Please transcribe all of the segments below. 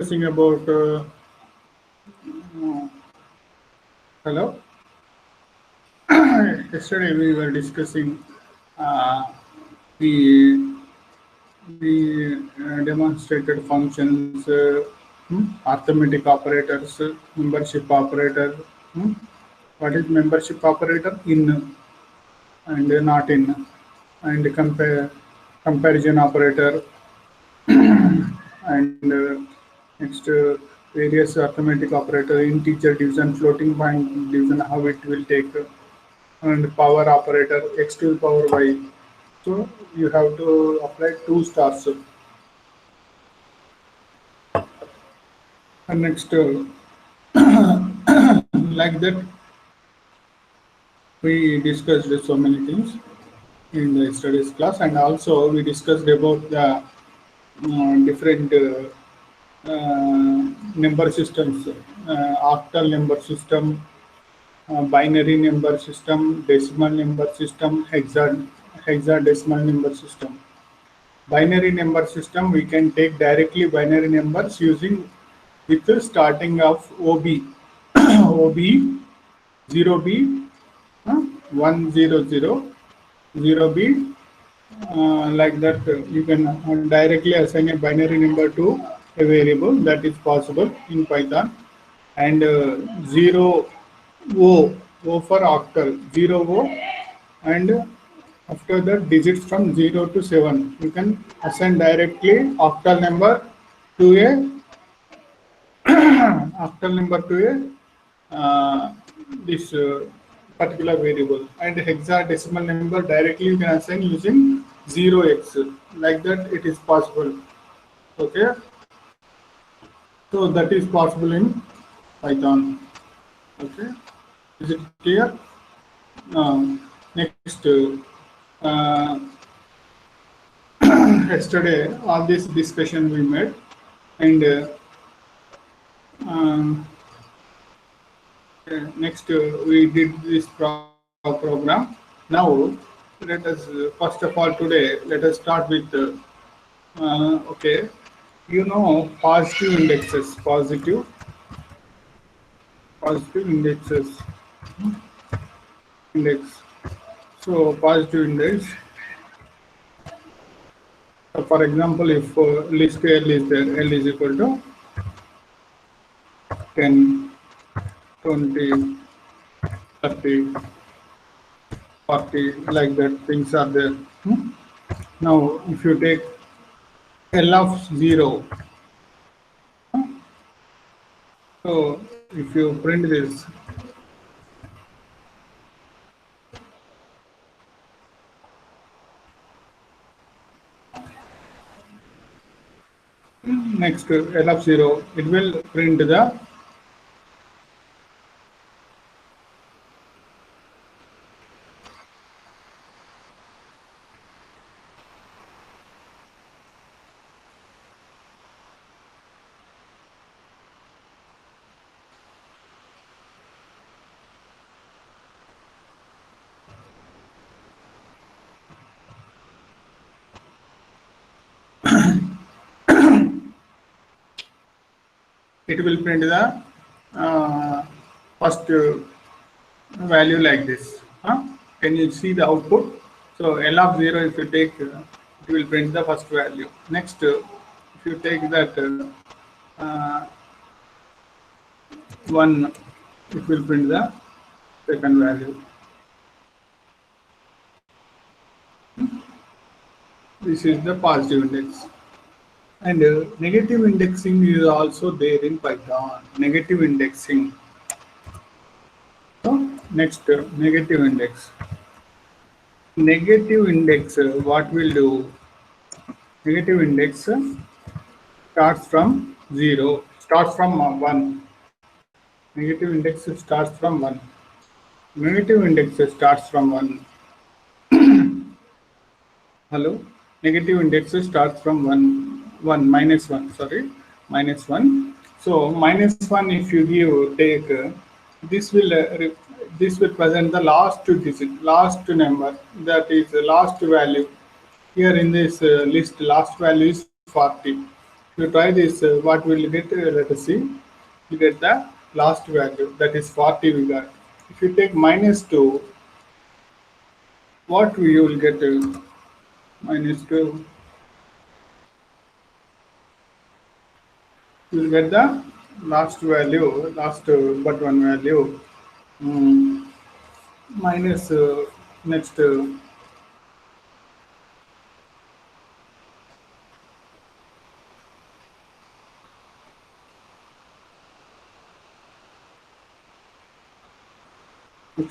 discussing about hello. Yesterday we were discussing uh, the demonstrated functions, arithmetic operators, membership operator. hmm, What is membership operator? In and not in, and comparison operator, and next various arithmetic operator, integer division, floating point division, how it will take, and power operator, x to the power y. So you have to apply two stars. And next, like that, we discussed so many things in the studies class, and also we discussed about the different number systems, octal number system, binary number system, decimal number system, hexadecimal number system. Binary number system, we can take directly binary numbers using with the starting of OB, OB, 0B, 100, 0B, like that. You can directly assign a binary number to a variable. That is possible in Python. And 0 O for octal, 0 O, and after that digits from 0 to 7. You can assign directly to a octal number to a this particular variable, and hexadecimal number directly you can assign using 0x, like that it is possible. Okay, so that is possible in Python. Okay, is it clear? Next, yesterday all this discussion we made, and um, next we did this program. Now let us first of all today let us start with okay, you know, positive indexes, index. So positive index. So for example, if list L is there, L is equal to 10, 20, 30, 40, like that, things are there. Now, if you take L of 0, so if you print this, next to L of 0, it will print the it will print the first value like this. Can you see the output? So L of 0, if you take, it will print the first value. Next, if you take that 1, it will print the second value. This is the positive index. And negative indexing is also there in Python. Negative indexing. So next, negative index. Negative index, what will do? Negative index starts from 0, starts from 1. Negative index starts from 1. Negative index starts from 1. Hello? Negative index starts from 1, sorry, minus 1. So minus 1, if you take, this will present the last digit, last number, that is the last value. Here in this list, last value is 40. If you You try this, what will you get? Let us see. You get the last value, that is 40 we got. If you take minus 2, what you will get? Minus 2. You will get the last value, last but one value. Minus next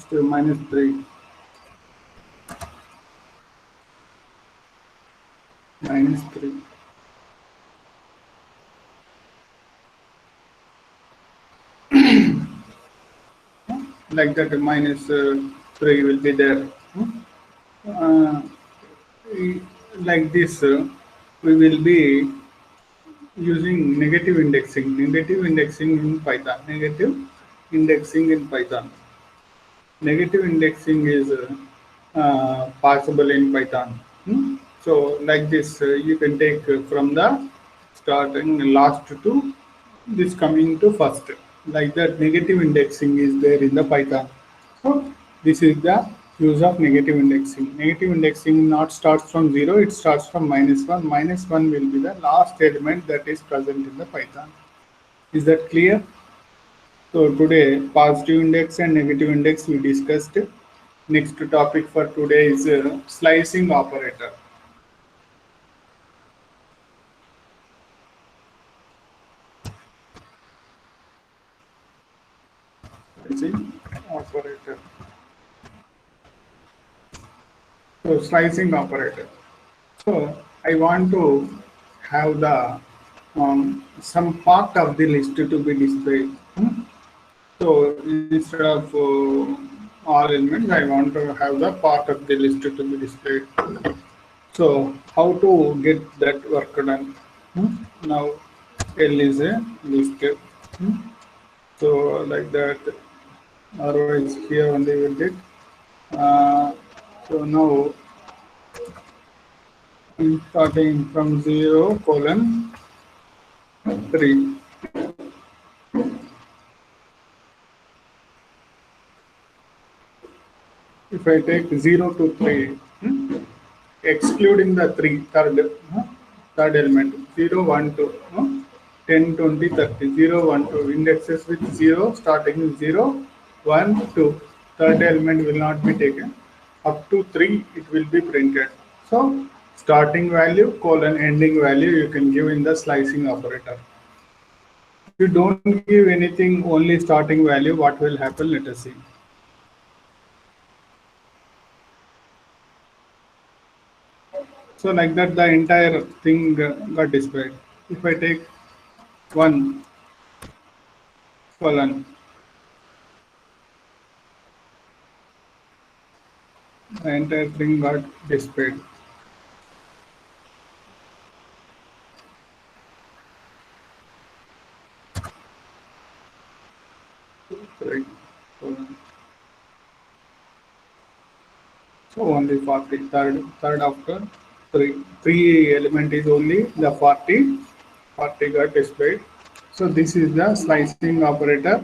next minus 3. Minus 3. Like that, minus 3 will be there. Uh, like this, we will be using negative indexing. Negative indexing in Python. Negative indexing in Python. Negative indexing is possible in Python. So like this, you can take from the starting last to this coming to first. Like that, negative indexing is there in the Python. So this is the use of negative indexing. Negative indexing not starts from 0, it starts from minus 1. Minus 1 will be the last element that is present in the Python. Is that clear? So today, positive index and negative index we discussed. Next topic for today is slicing operator. Slicing operator. So slicing operator. So I want to have the some part of the list to be displayed. So instead of all elements, I want to have the part of the list to be displayed. So how to get that work done? Now L is a list. So like that, otherwise here only will get. So now I'm starting from 0 colon 3. If I take 0 to 3, excluding the third element, 0, 1, 2, 10, 20, 30, 0, 1, 2, indexes with 0, starting with 0, 1, 2. Third element will not be taken. Up to 3, it will be printed. So, starting value, colon, ending value, you can give in the slicing operator. If you don't give anything, only starting value, what will happen? Let us see. So like that, the entire thing got displayed. If I take 1 colon, the entire thing got displayed. Right. So only 40, third after 3 element is only the 40 got displayed. So this is the slicing operator.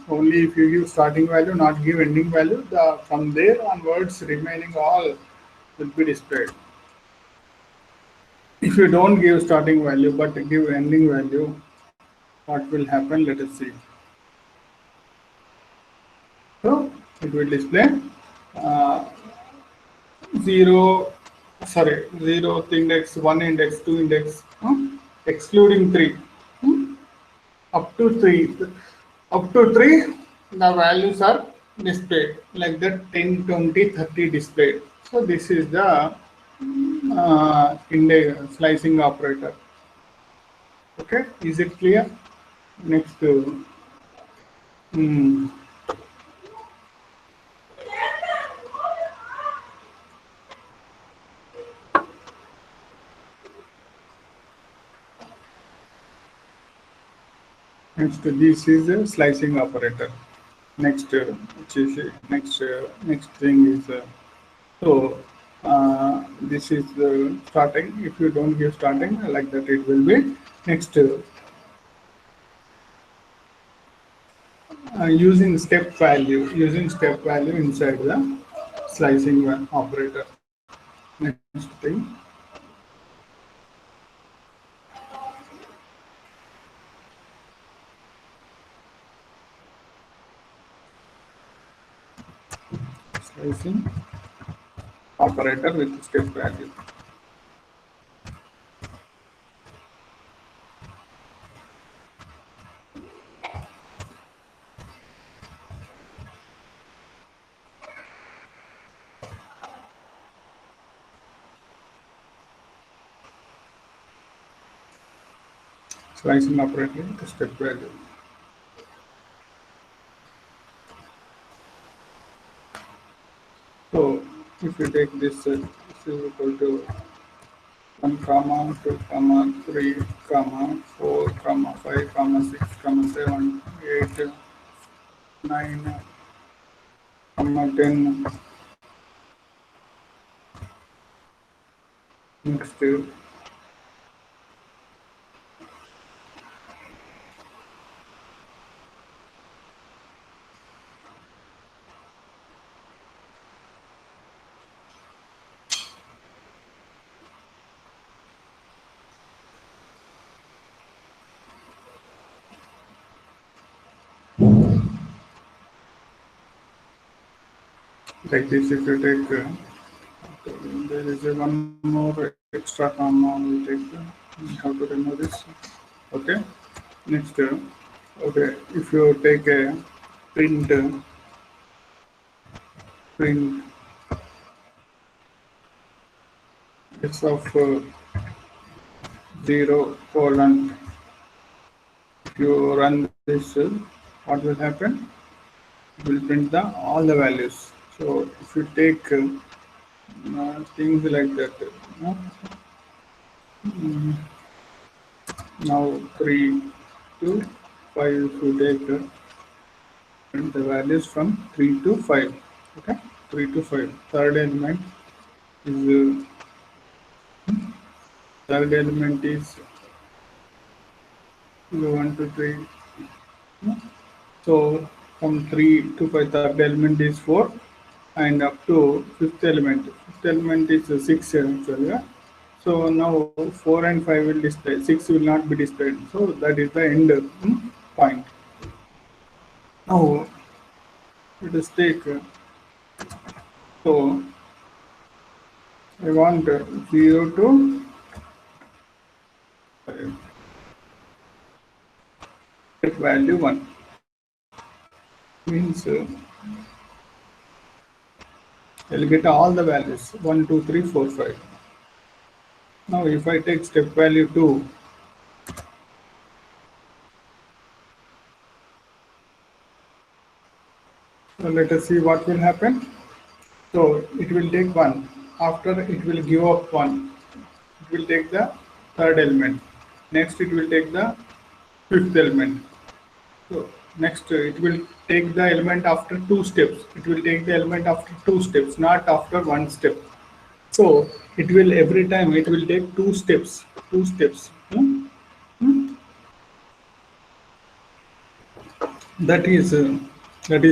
Only if you give starting value, not give ending value, from there onwards remaining all will be displayed. If you don't give starting value but give ending value, what will happen? Let us see. So it will display uh, 0, 0 index, 1 index, 2 index, excluding 3, up to 3. Up to 3, the values are displayed like that, 10, 20, 30 displayed. So this is the index slicing operator. Okay, is it clear? Next, next this is a slicing operator. Next, next thing is this is the starting. If you don't give starting like that, it will be Next, using step value inside the slicing operator. Next thing, slicing operator with step value. Slicing operator with step value. So if you take this, this is equal to 1 comma 2 comma 3 comma 4 comma 5 comma 6 comma 7 8 9 comma 10. Next, like this, if you take there is a one more extra comma, we take we have to remove this. Okay. Next, okay, if you take a print print it's of 0 colon, if you run this, what will happen? It will print the all the values. So if you take things like that, now 3 to 5, if you take the values from 3 to 5. Okay, 3 to 5. Is third element is 1 to 3. So from 3 to 5, third element is 4, and up to fifth element. Fifth element is 6 actually. Yeah? So now 4 and 5 will display. 6 will not be displayed. So that is the end point. Now let us take. So I want 0 to 5. Take value 1. Means I'll get all the values 1, 2, 3, 4, 5. Now if I take step value 2, so let us see what will happen. So it will take 1. After it will give up 1. It will take the third element. Next it will take the fifth element. So next it will take the element after 2 steps. It will take the element after 2 steps, not after 1 step. So it will every time it will take 2 steps. 2 steps. That is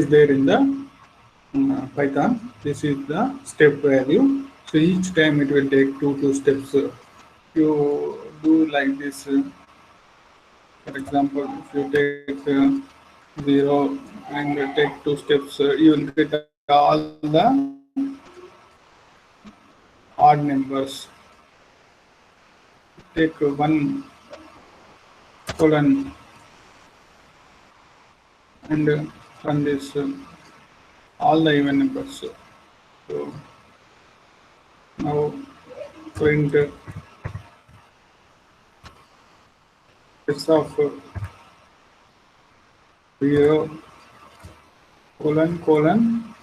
there in the Python. This is the step value. So each time it will take two steps. You do like this. For example, if you take 0 and take 2 steps, you will get all the odd numbers. Take 1 colon and run this all the even numbers. So now print this of 0 colon 2.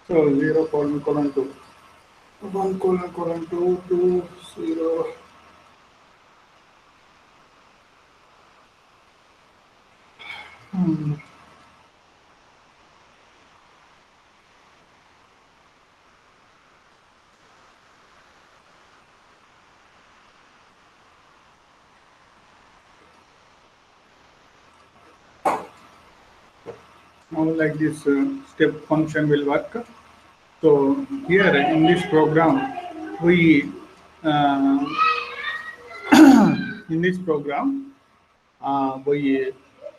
So 0 colon 2. 1 colon 2 to 0. Now, like this step function will work. So here in this program, we uh, in this program we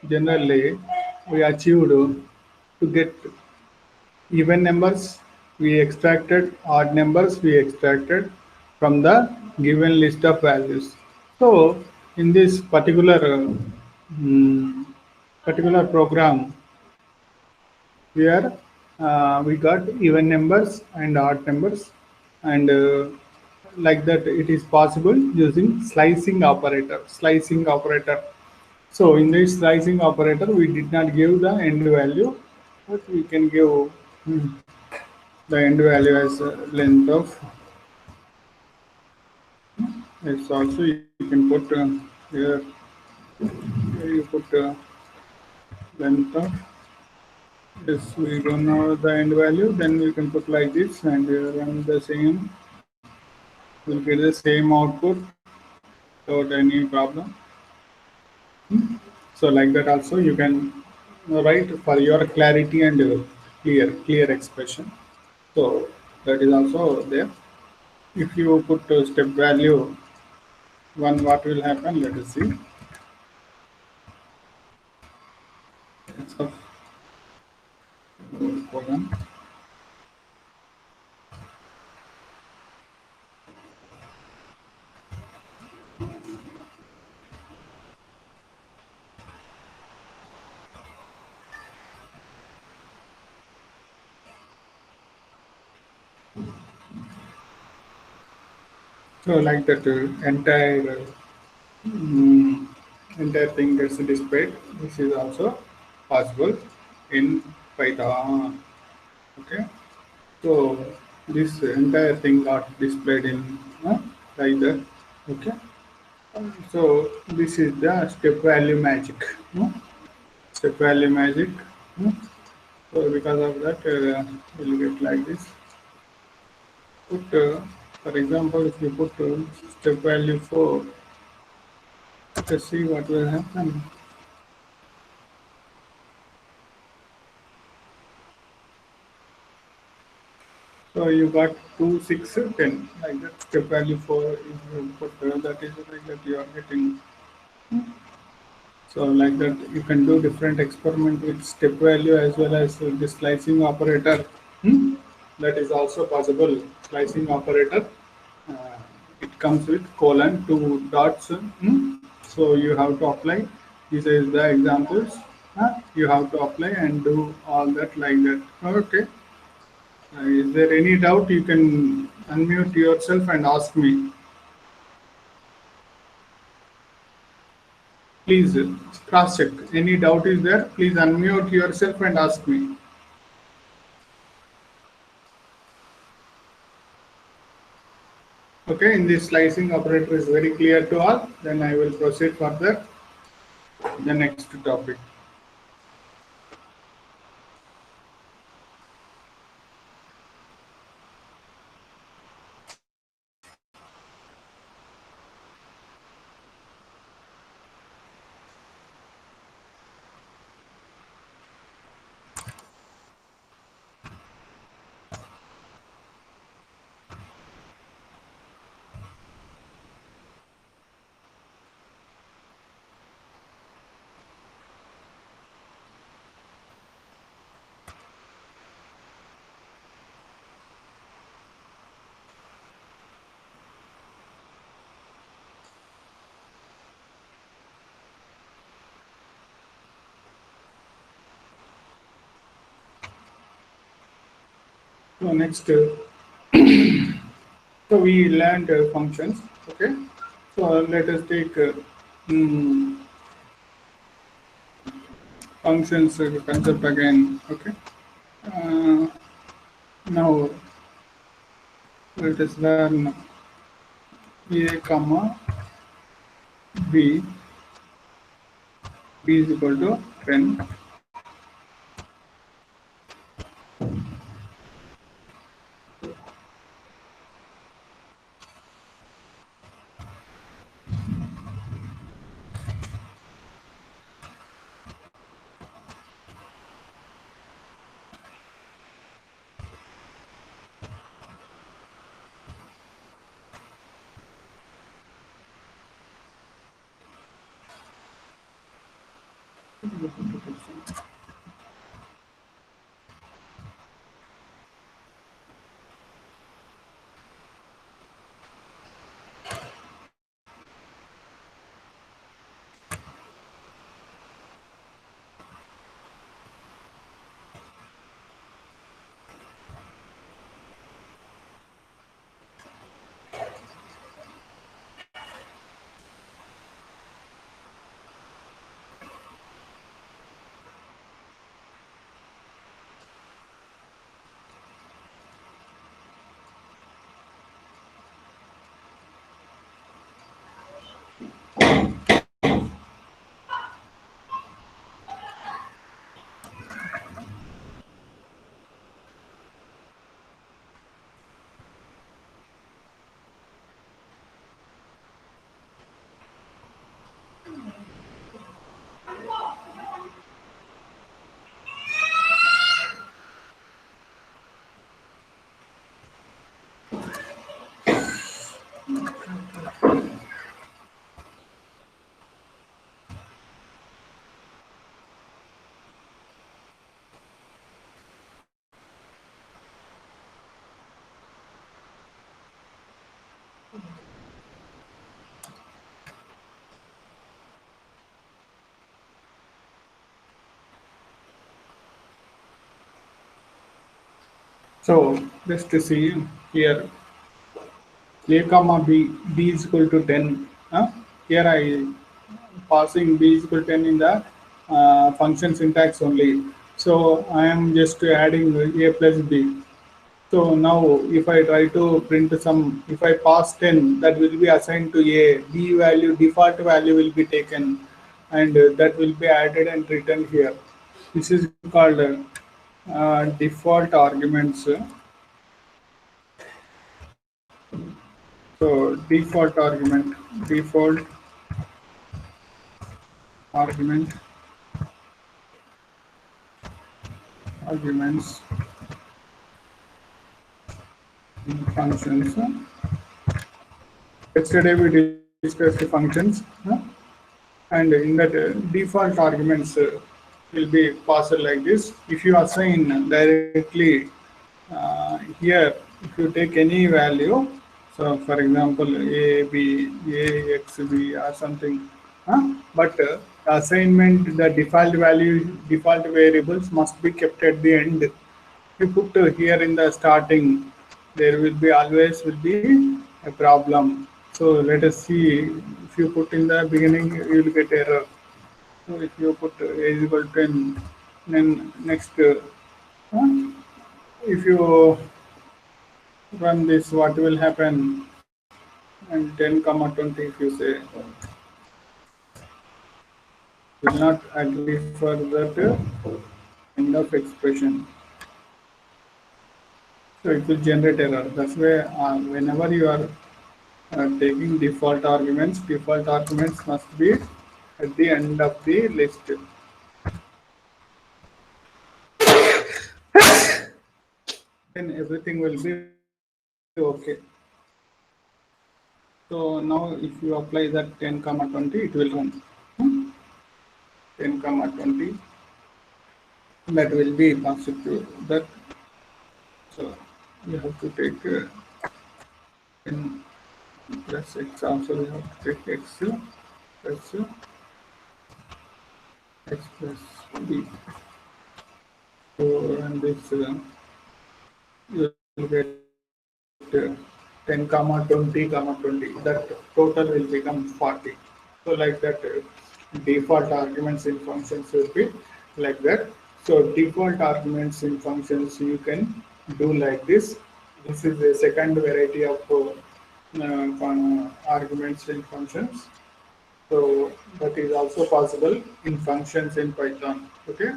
generally we achieved to get even numbers we extracted, odd numbers we extracted from the given list of values. So in this mm, particular program, where we got even numbers and odd numbers, and like that it is possible using slicing operator. So in this slicing operator we did not give the end value, but we can give the end value as length of. It's also you can put here, here you put length of. Yes, we don't know the end value, then we can put like this and run the same. We'll get the same output without any problem. So like that also you can write for your clarity and clear expression. So that is also there. If you put step value one, what will happen? Let us see. So, program. So like that mm, entire thing gets displayed. This is also possible in Python. Okay. So this entire thing got displayed in like that. Okay. So this is the step value magic. Step value magic. Hmm. So because of that, we'll get like this. Put, for example, if you put step value 4, let's see what will happen. So you got 2, 6, 10, like that. Step value 4 is you put that is like that you are getting. So like that you can do different experiment with step value as well as the slicing operator. Hmm? That is also possible. Slicing operator. Uh, it comes with colon, two dots. Hmm? So you have to apply. This is the examples. You have to apply and do all that like that. Okay. Is there any doubt? You can unmute yourself and ask me. Please cross check. Any doubt is there? Please unmute yourself and ask me. Okay, in this slicing operator is very clear to all. Then I will proceed further the next topic. So next, so we learned functions. Okay, so let us take mm, functions concept again. Okay, uh, now let us learn a comma b. B is equal to 10. So just to see here, a comma b is equal to 10. Here I passing b is equal to 10 in the function syntax only. So I am just adding a plus b. So now if I try to print some, if I pass 10, that will be assigned to a, b value, default value will be taken, and that will be added and written here. This is called default arguments. So default argument, arguments in functions. Yesterday we discussed the functions, and in that default arguments will be passed like this. If you assign directly here, if you take any value, so for example a b, a x b or something, but assignment, the default value, default variables must be kept at the end. If you put here in the starting, there will be always will be a problem. So let us see, if you put in the beginning, you will get error. So if you put a is equal to 10, then next, if you run this, what will happen? And 10 comma 20, if you say, will not agree for that end of expression. So it will generate error. That's why whenever you are taking default arguments must be at the end of the list. Then everything will be okay. So now if you apply that 10 comma 20, it will run. 10 comma 20, that will be positive. That, so you have to take 10 plus x, also you have to take x plus x plus b. So and this you will get 10 comma 20 comma 20. That total will become 40. So like that, default arguments in functions will be like that. So default arguments in functions you can do like this. This is a second variety of arguments in functions. So that is also possible in functions in Python. Okay.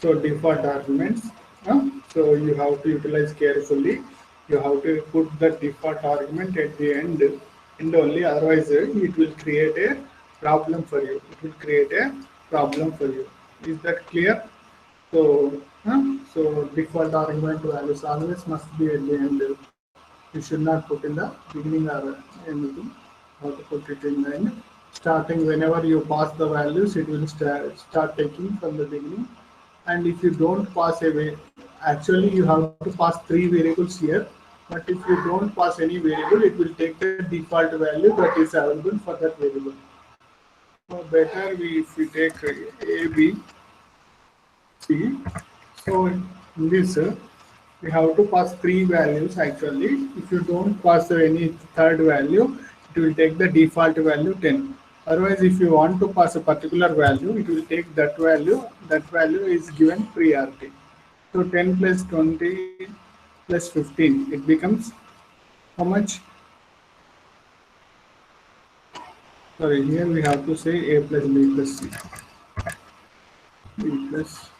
So default arguments. So you have to utilize carefully. You have to put the default argument at the end only. Otherwise, it will create a problem for you. It will create a problem for you. Is that clear? So, so default argument values always must be at the end. You should not put in the beginning or anything. How to put it in the end. starting whenever you pass the values, it will start taking from the beginning. And if you don't pass away, actually you have to pass three variables here. But if you don't pass any variable, it will take the default value that is available for that variable. So better if we take A, B, C. So in this, we have to pass three values actually. If you don't pass any third value, it will take the default value 10. Otherwise, if you want to pass a particular value, it will take that value. That value is given priority. So 10 plus 20 plus 15, it becomes how much? Sorry, here we have to say A plus B plus C. B plus.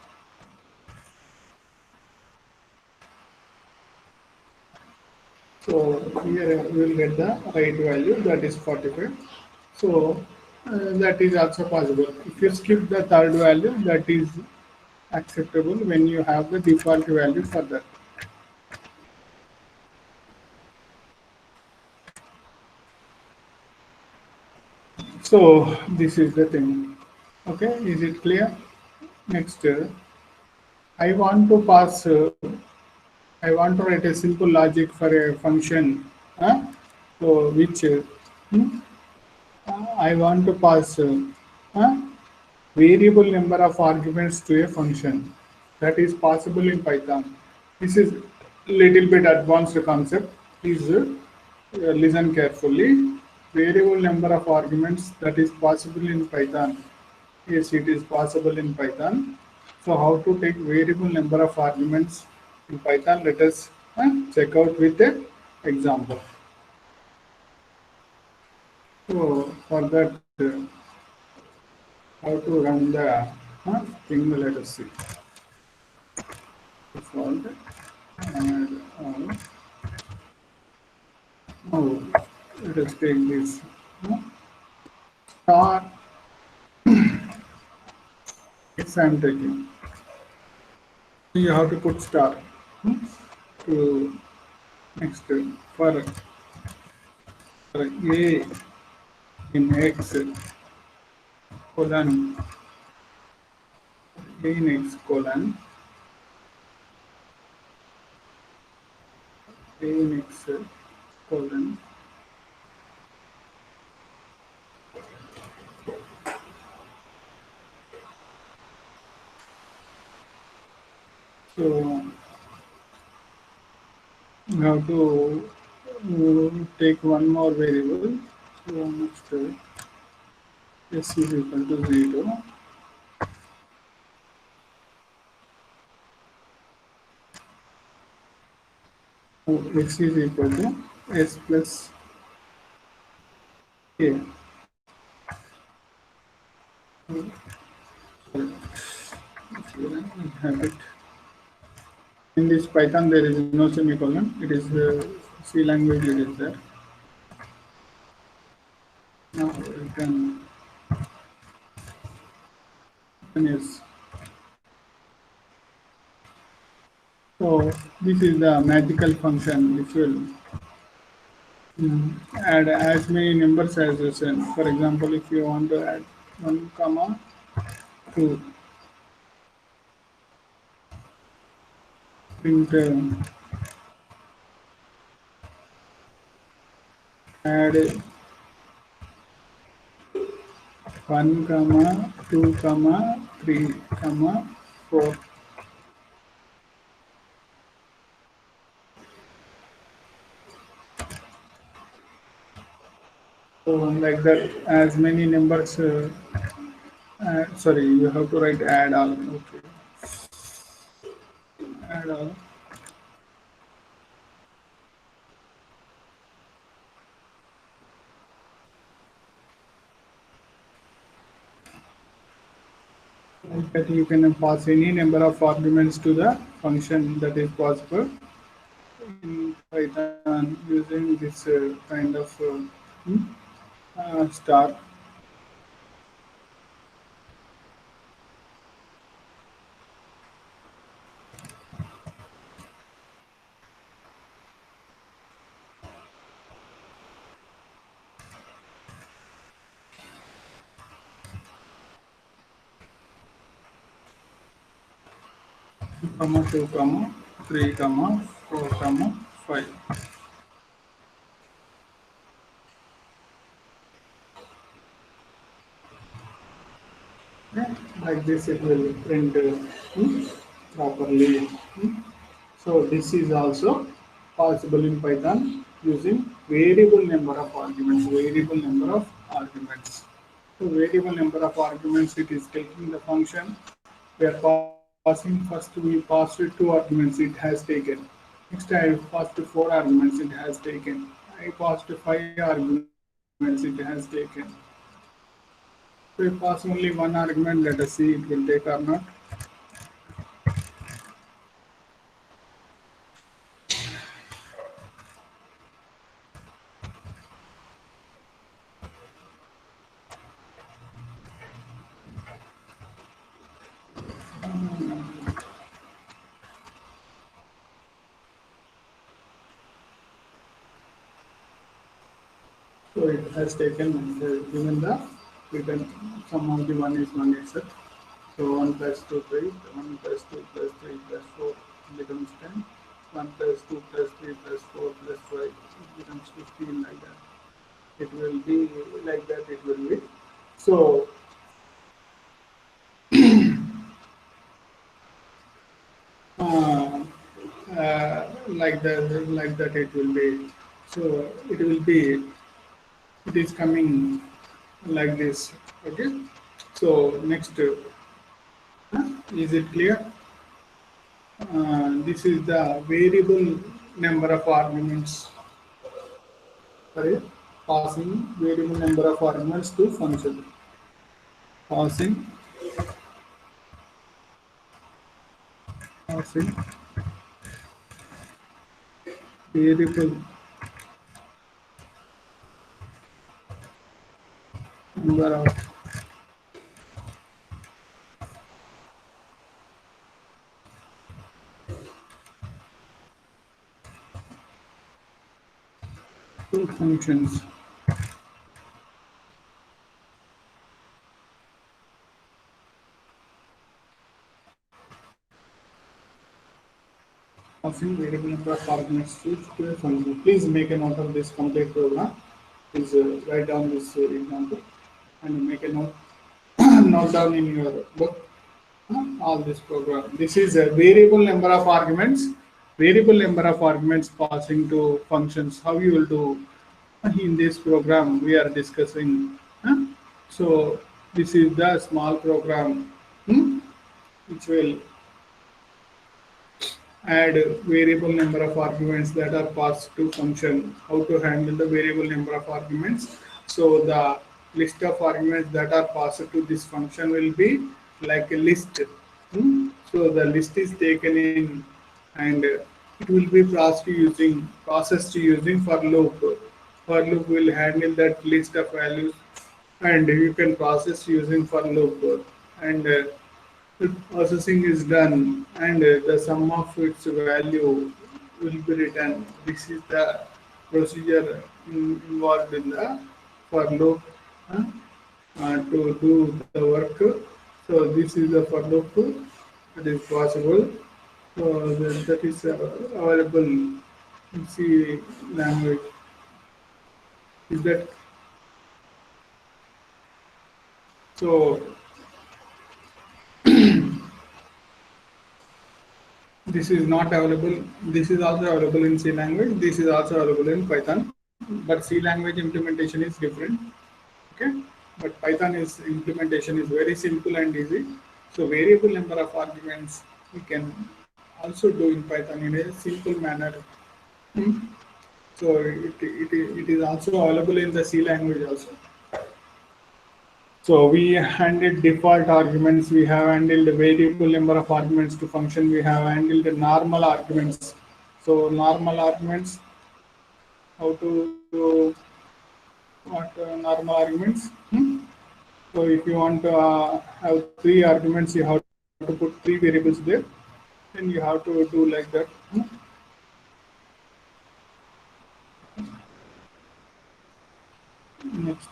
So here we will get the right value, that is 45. So that is also possible. If you skip the third value, that is acceptable when you have the default value for that. So this is the thing. Okay, is it clear? Next, I want to pass. I want to write a simple logic for a function. So which hmm, I want to pass uh, variable number of arguments to a function. That is possible in Python. This is little bit advanced concept. Please listen carefully. Variable number of arguments, that is possible in Python. Yes, it is possible in Python. So how to take variable number of arguments in Python? Let us check out with an example. So for that, how to run the thing? Let us see. Default and oh, let us take this star. If I am taking, you have to put star to next for a in x colon a in x colon a in x colon. So you have to take one more variable. So next s is equal to 0. So x is equal to s plus a. Sorry, have it. In this Python, there is no semicolon. It is C language. It is there. Now we can use. So this is the magical function which will add as many numbers as you send. For example, if you want to add 1 comma 2, print add 1 comma 2 comma 3 comma 4. So like that, as many numbers. Sorry, you have to write add all. Okay, add all. Like that, you can pass any number of arguments to the function that is possible in Python using this kind of star. comma 2 comma 3 comma 4 comma 5. Yeah, like this it will print properly. So this is also possible in Python using variable number of arguments. Variable number of arguments. So variable number of arguments, it is taking the function. We are passing first. We passed it 2 arguments. It has taken. Next I passed 4 arguments. It has taken. I passed 5 arguments. It has taken. So if pass only 1 argument, let us see it will take or not. So it has taken given the written sum of the one is set. So 1 plus 2 3, 1 plus 2 plus 3 plus 4 becomes 10. 1 plus 2 plus 3 plus 4 plus 5 it becomes 15 like that. It will be like that. It will be. So uh, like that it will be. So it will be. It is coming like this. Okay. So next, is it clear? This is the variable number of arguments. Sorry, passing variable number of arguments to function. Passing passing variable number of to functions. Passing variable number of arguments to a function. Please make a note of this complete program. Please write down this example and make a note note down in your book all this program. This is a variable number of arguments. Variable number of arguments passing to functions. How you will do in this program we are discussing. So this is the small program which will add variable number of arguments that are passed to function. How to handle the variable number of arguments? So the list of arguments that are passed to this function will be like a list. So the list is taken in and it will be processed using for loop. For loop will handle that list of values and you can process using for loop and the processing is done and the sum of its value will be written. This is the procedure involved in the for loop uh, to do the work. So this is the for loop that is possible. So that is available in C language. Is that so? This is not available. This is also available in C language. This is also available in Python. But C language implementation is different. Okay. But Python is implementation is very simple and easy. So variable number of arguments we can also do in Python in a simple manner. Hmm. So it is also available in the C language also. So we handled default arguments, we have handled a variable number of arguments to function, we have handled normal arguments. So normal arguments, how to do what normal arguments. So if you want to have 3 arguments, you have to put 3 variables there. Then you have to do like that. Next.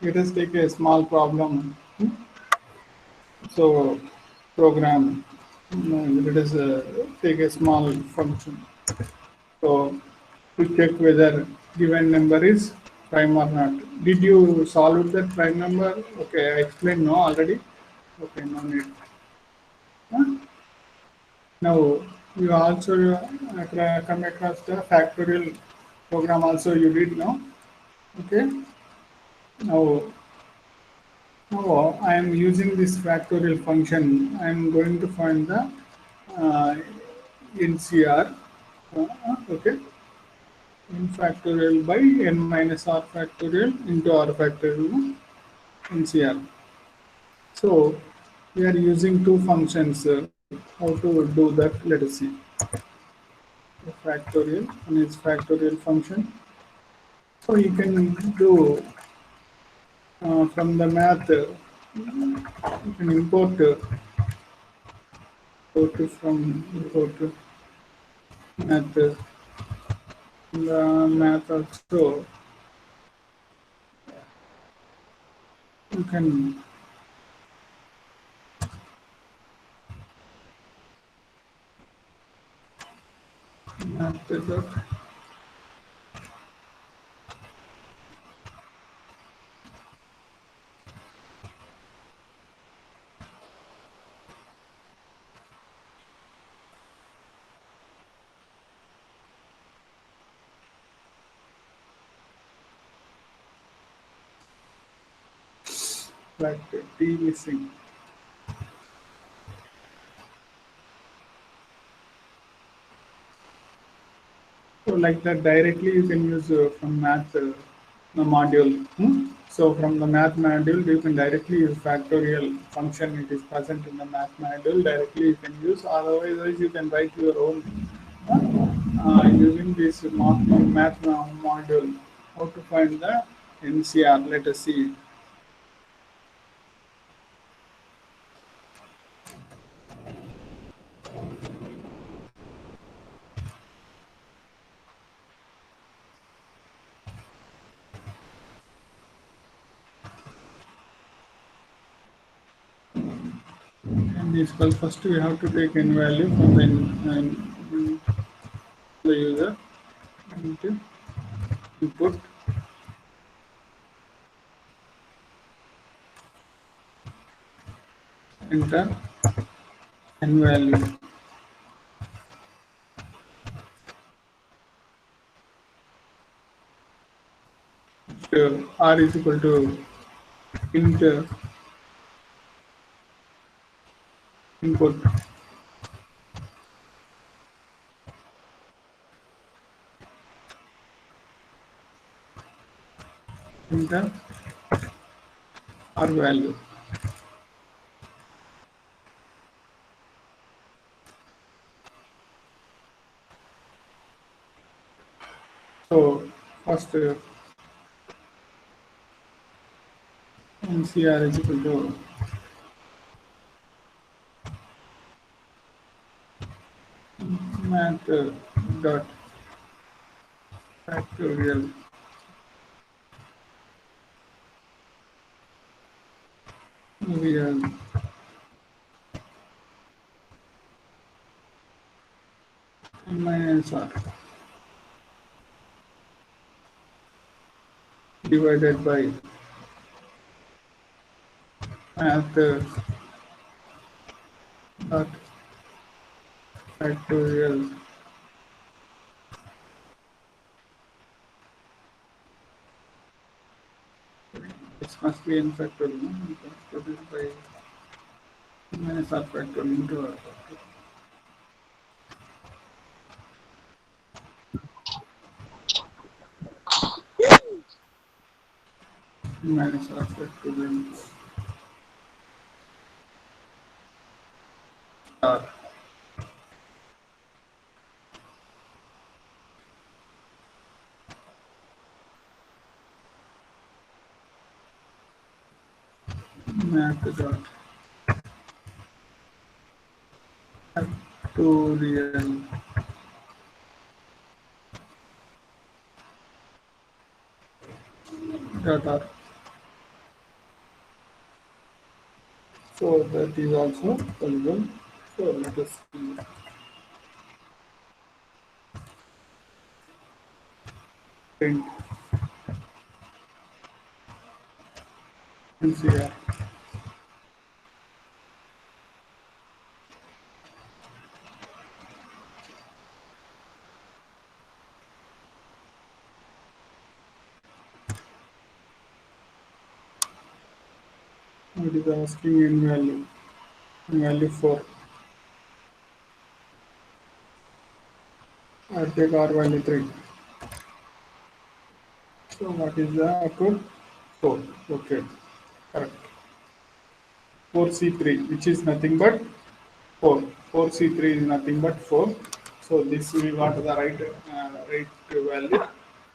Let us take a small problem. So program. Let us take a small function. So to check whether given number is prime or not. Did you solve that prime number? Okay, I explained no already. Okay, no need. Huh? Now you also come across the factorial program also you did now. Okay. Now I am using this factorial function. I am going to find the uh, NCR. Okay. N factorial by n minus r factorial into r factorial NCR. So we are using two functions. How to do that? Let us see. The factorial and its factorial function. So you can do from the math. You can import import math. The math also you can math dot like T missing. So like that directly you can use from math the module. So from the math module you can directly use factorial function. It is present in the math module. Directly you can use. Otherwise you can write your own using this math module. How to find the NCR? Let us see. And is well, first we have to take n value from the user into input. Enter n value. So r is equal to int input enter r value. So first NCR is equal to math dot factorial real minus r divided by math dot factorial this must be n factorial, no? Because produced by minus r factorial into r factorial minus r factorial r math dot factorial dot r. So that is also possible. So let us see. Print NCR. It is asking in value 4. I take R value 3. So what is the output? 4. Okay, correct. 4C3, which is nothing but 4. 4C3 is nothing but 4. So this we got the right value.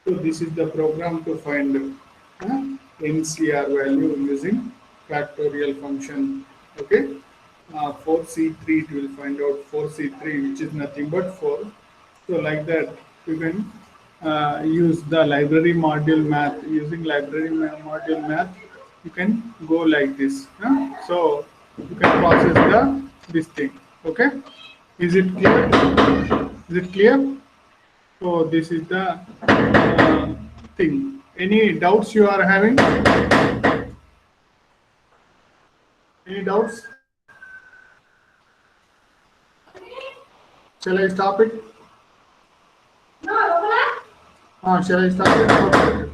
So this is the program to find NCR value using factorial function. Okay. 4C3 it will find out 4C3, which is nothing but 4. So like that you can use the library module math. Using module math you can go like this. So you can process this thing. Okay. Is it clear? Is it clear? So this is the thing. Any doubts you are having? Any doubts? Shall I stop it? Shall I stop it? Okay.